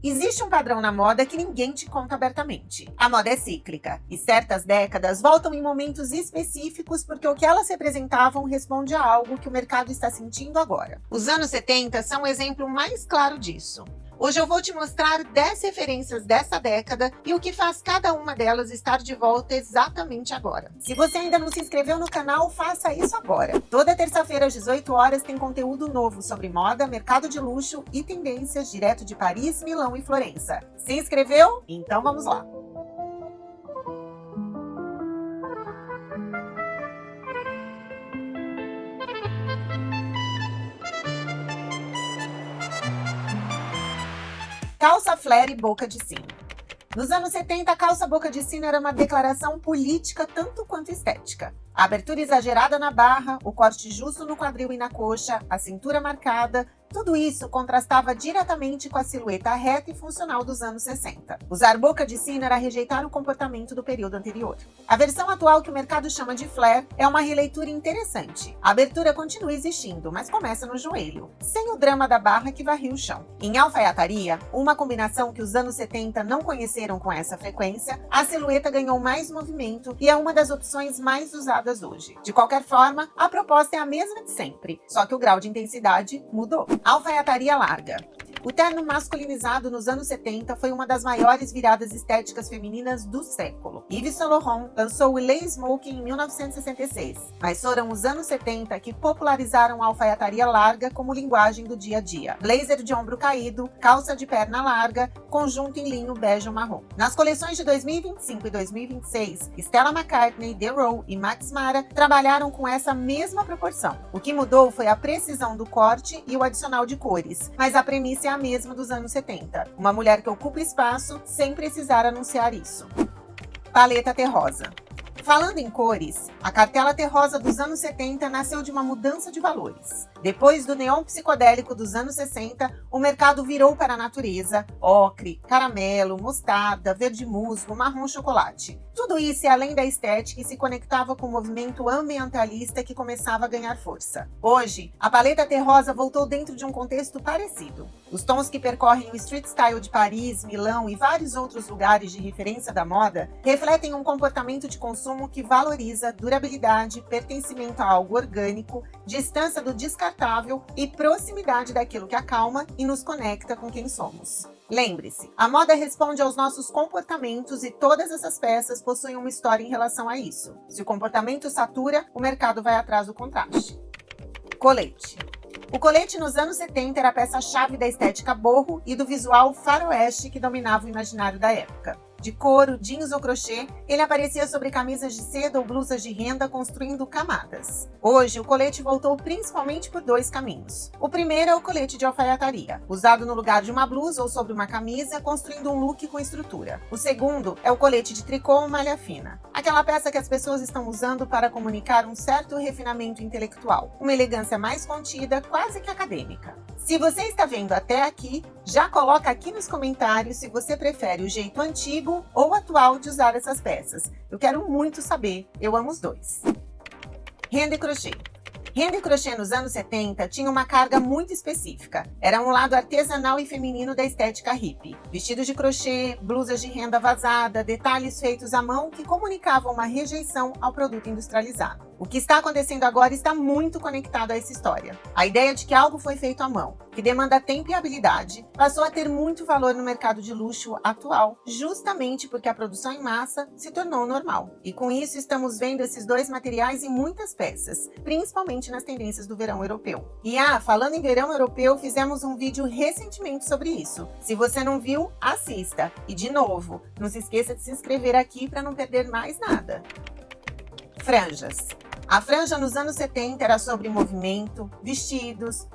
Existe um padrão na moda que ninguém te conta abertamente. A moda é cíclica, e certas décadas voltam em momentos específicos porque o que elas representavam responde a algo que o mercado está sentindo agora. Os anos 70 são o exemplo mais claro disso. Hoje eu vou te mostrar 10 referências dessa década e o que faz cada uma delas estar de volta exatamente agora. Se você ainda não se inscreveu no canal, faça isso agora. Toda terça-feira às 18 horas tem conteúdo novo sobre moda, mercado de luxo e tendências direto de Paris, Milão e Florença. Se inscreveu? Então vamos lá! Calça flare e boca de sino. Nos anos 70, a calça boca de sino era uma declaração política tanto quanto estética. A abertura exagerada na barra, o corte justo no quadril e na coxa, a cintura marcada, tudo isso contrastava diretamente com a silhueta reta e funcional dos anos 60. Usar boca de sino era rejeitar o comportamento do período anterior. A versão atual, que o mercado chama de flare, é uma releitura interessante. A abertura continua existindo, mas começa no joelho, sem o drama da barra que varria o chão. Em alfaiataria, uma combinação que os anos 70 não conheceram com essa frequência, a silhueta ganhou mais movimento e é uma das opções mais usadas hoje. De qualquer forma, a proposta é a mesma de sempre, só que o grau de intensidade mudou. Alfaiataria larga. O terno masculinizado nos anos 70 foi uma das maiores viradas estéticas femininas do século. Yves Saint Laurent lançou o Le Smoking em 1966, mas foram os anos 70 que popularizaram a alfaiataria larga como linguagem do dia a dia. Blazer de ombro caído, calça de perna larga, conjunto em linho bege ou marrom. Nas coleções de 2025 e 2026, Stella McCartney, The Row e Max Mara trabalharam com essa mesma proporção. O que mudou foi a precisão do corte e o adicional de cores, mas a premissa é a mesma dos anos 70. Uma mulher que ocupa espaço sem precisar anunciar isso. Paleta terrosa. Falando em cores, a cartela terrosa dos anos 70 nasceu de uma mudança de valores. Depois do neon psicodélico dos anos 60, o mercado virou para a natureza, ocre, caramelo, mostarda, verde musgo, marrom chocolate. Tudo isso é além da estética e se conectava com o movimento ambientalista que começava a ganhar força. Hoje, a paleta terrosa voltou dentro de um contexto parecido. Os tons que percorrem o street style de Paris, Milão e vários outros lugares de referência da moda refletem um comportamento de consumo que valoriza durabilidade, pertencimento a algo orgânico, distância do descartável e proximidade daquilo que acalma e nos conecta com quem somos. Lembre-se, a moda responde aos nossos comportamentos e todas essas peças possuem uma história em relação a isso. Se o comportamento satura, o mercado vai atrás do contraste. Colete. O colete nos anos 70 era a peça-chave da estética boho e do visual faroeste que dominava o imaginário da época. De couro, jeans ou crochê, ele aparecia sobre camisas de seda ou blusas de renda, construindo camadas. Hoje, o colete voltou principalmente por dois caminhos. O primeiro é o colete de alfaiataria, usado no lugar de uma blusa ou sobre uma camisa, construindo um look com estrutura. O segundo é o colete de tricô ou malha fina, aquela peça que as pessoas estão usando para comunicar um certo refinamento intelectual, uma elegância mais contida, quase que acadêmica. Se você está vendo até aqui, já coloca aqui nos comentários se você prefere o jeito antigo ou atual de usar essas peças. Eu quero muito saber, eu amo os dois. Renda e crochê. Renda e crochê nos anos 70 tinha uma carga muito específica. Era um lado artesanal e feminino da estética hippie. Vestidos de crochê, blusas de renda vazada, detalhes feitos à mão que comunicavam uma rejeição ao produto industrializado. O que está acontecendo agora está muito conectado a essa história. A ideia de que algo foi feito à mão, que demanda tempo e habilidade, passou a ter muito valor no mercado de luxo atual, justamente porque a produção em massa se tornou normal. E com isso estamos vendo esses dois materiais em muitas peças, principalmente nas tendências do verão europeu. E falando em verão europeu, fizemos um vídeo recentemente sobre isso. Se você não viu, assista. E de novo, não se esqueça de se inscrever aqui para não perder mais nada. Franjas. A franja nos anos 70 era sobre movimento, vestidos,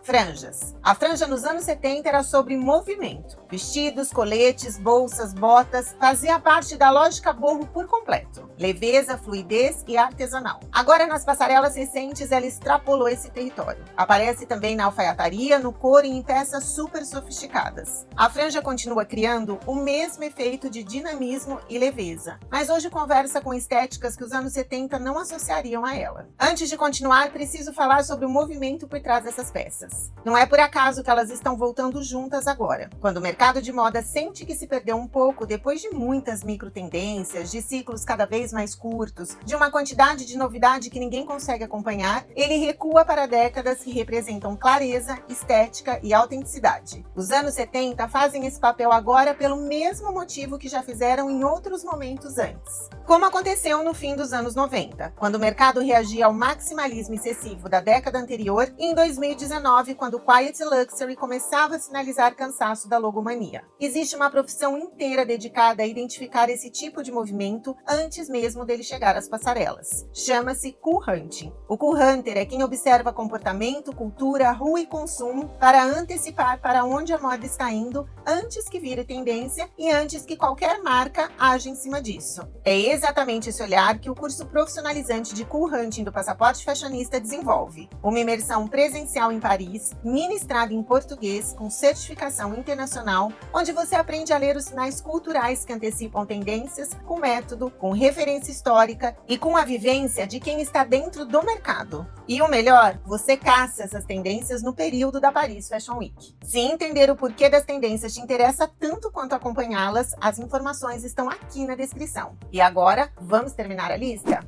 franjas. A franja nos anos 70 era sobre movimento. Vestidos, coletes, bolsas, botas, fazia parte da lógica boho por completo. Leveza, fluidez e artesanal. Agora, nas passarelas recentes, ela extrapolou esse território. Aparece também na alfaiataria, no couro e em peças super sofisticadas. A franja continua criando o mesmo efeito de dinamismo e leveza, mas hoje conversa com estéticas que os anos 70 não associariam a ela. Antes de continuar, preciso falar sobre o movimento por trás dessas peças. épocas. Não é por acaso que elas estão voltando juntas agora, quando o mercado de moda sente que se perdeu um pouco depois de muitas microtendências, de ciclos cada vez mais curtos, de uma quantidade de novidade que ninguém consegue acompanhar, ele recua para décadas que representam clareza, estética e autenticidade. Os anos 70 fazem esse papel agora pelo mesmo motivo que já fizeram em outros momentos antes. Como aconteceu no fim dos anos 90, quando o mercado reagia ao maximalismo excessivo da década anterior, e em 2019, quando o Quiet Luxury começava a sinalizar cansaço da logomania. Existe uma profissão inteira dedicada a identificar esse tipo de movimento antes mesmo dele chegar às passarelas. Chama-se Cool Hunting. O Cool Hunter é quem observa comportamento, cultura, rua e consumo para antecipar para onde a moda está indo antes que vire tendência e antes que qualquer marca haja em cima disso. É exatamente esse olhar que o curso profissionalizante de Cool Hunting do Passaporte Fashionista desenvolve. Uma imersão presencial em Paris, ministrada em português, com certificação internacional, onde você aprende a ler os sinais culturais que antecipam tendências, com método, com referência histórica e com a vivência de quem está dentro do mercado. E o melhor, você caça essas tendências no período da Paris Fashion Week. Se entender o porquê das tendências te interessa tanto quanto acompanhá-las, as informações estão aqui na descrição. E agora, vamos terminar a lista?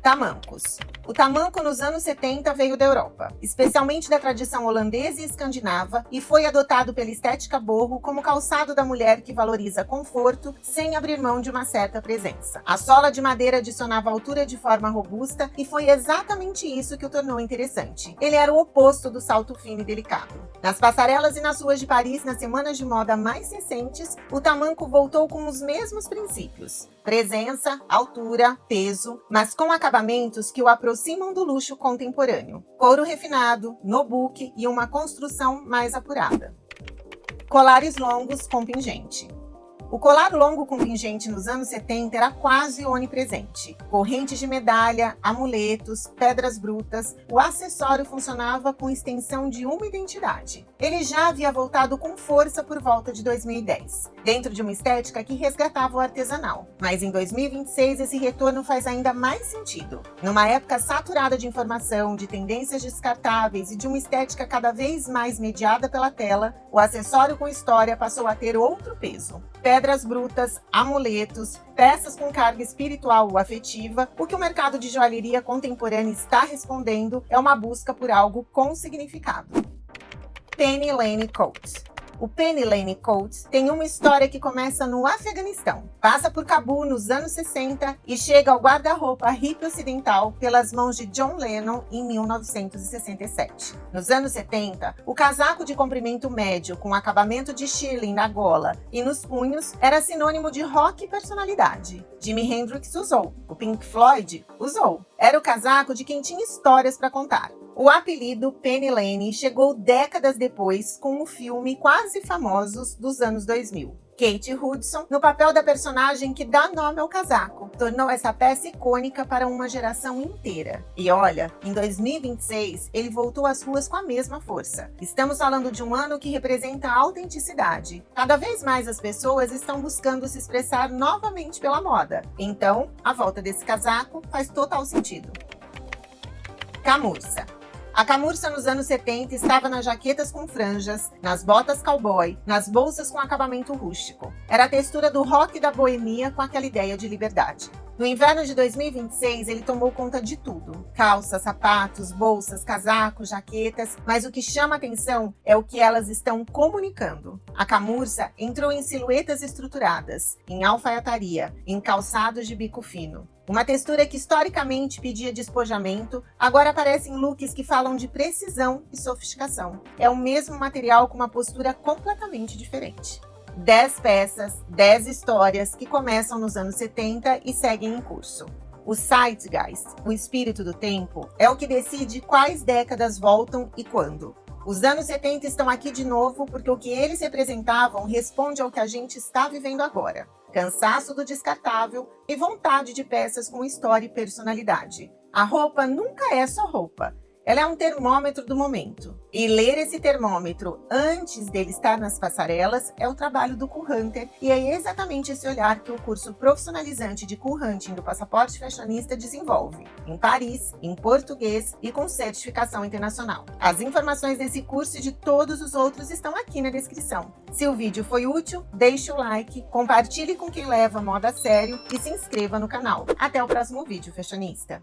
Tamancos. O tamanco nos anos 70 veio da Europa, especialmente da tradição holandesa e escandinava, e foi adotado pela estética boho como calçado da mulher que valoriza conforto sem abrir mão de uma certa presença. A sola de madeira adicionava altura de forma robusta e foi exatamente isso que o tornou interessante. Ele era o oposto do salto fino e delicado. Nas passarelas e nas ruas de Paris, nas semanas de moda mais recentes, o tamanco voltou com os mesmos princípios: presença, altura, peso, mas com acabamentos que o aproximam do luxo contemporâneo. Couro refinado, no-book e uma construção mais apurada. Colares longos com pingente. O colar longo com pingente nos anos 70 era quase onipresente. Correntes de medalha, amuletos, pedras brutas, o acessório funcionava com extensão de uma identidade. Ele já havia voltado com força por volta de 2010, dentro de uma estética que resgatava o artesanal. Mas em 2026 esse retorno faz ainda mais sentido. Numa época saturada de informação, de tendências descartáveis e de uma estética cada vez mais mediada pela tela, o acessório com história passou a ter outro peso. Pedras brutas, amuletos, peças com carga espiritual ou afetiva, o que o mercado de joalheria contemporânea está respondendo é uma busca por algo com significado. Penny Lane Coat. O Penny Lane Coat tem uma história que começa no Afeganistão, passa por Cabul nos anos 60 e chega ao guarda-roupa hippie ocidental pelas mãos de John Lennon em 1967. Nos anos 70, o casaco de comprimento médio com acabamento de shearling na gola e nos punhos era sinônimo de rock e personalidade. Jimi Hendrix usou, o Pink Floyd usou. Era o casaco de quem tinha histórias para contar. O apelido Penny Lane chegou décadas depois com o filme Quase Famosos dos anos 2000. Kate Hudson, no papel da personagem que dá nome ao casaco, tornou essa peça icônica para uma geração inteira. E olha, em 2026, ele voltou às ruas com a mesma força. Estamos falando de um ano que representa a autenticidade. Cada vez mais as pessoas estão buscando se expressar novamente pela moda. Então, a volta desse casaco faz total sentido. Camurça. A camurça nos anos 70 estava nas jaquetas com franjas, nas botas cowboy, nas bolsas com acabamento rústico. Era a textura do rock da boemia com aquela ideia de liberdade. No inverno de 2026, ele tomou conta de tudo. Calças, sapatos, bolsas, casacos, jaquetas, mas o que chama atenção é o que elas estão comunicando. A camurça entrou em silhuetas estruturadas, em alfaiataria, em calçados de bico fino. Uma textura que historicamente pedia despojamento, agora aparece em looks que falam de precisão e sofisticação. É o mesmo material com uma postura completamente diferente. 10 peças, 10 histórias que começam nos anos 70 e seguem em curso. O Zeitgeist, o espírito do tempo, é o que decide quais décadas voltam e quando. Os anos 70 estão aqui de novo porque o que eles representavam responde ao que a gente está vivendo agora. Cansaço do descartável e vontade de peças com história e personalidade. A roupa nunca é só roupa. Ela é um termômetro do momento. E ler esse termômetro antes dele estar nas passarelas é o trabalho do Cool Hunter. E é exatamente esse olhar que o curso profissionalizante de Cool Hunting do Passaporte Fashionista desenvolve. Em Paris, em português e com certificação internacional. As informações desse curso e de todos os outros estão aqui na descrição. Se o vídeo foi útil, deixe o like, compartilhe com quem leva a moda a sério e se inscreva no canal. Até o próximo vídeo, fashionista!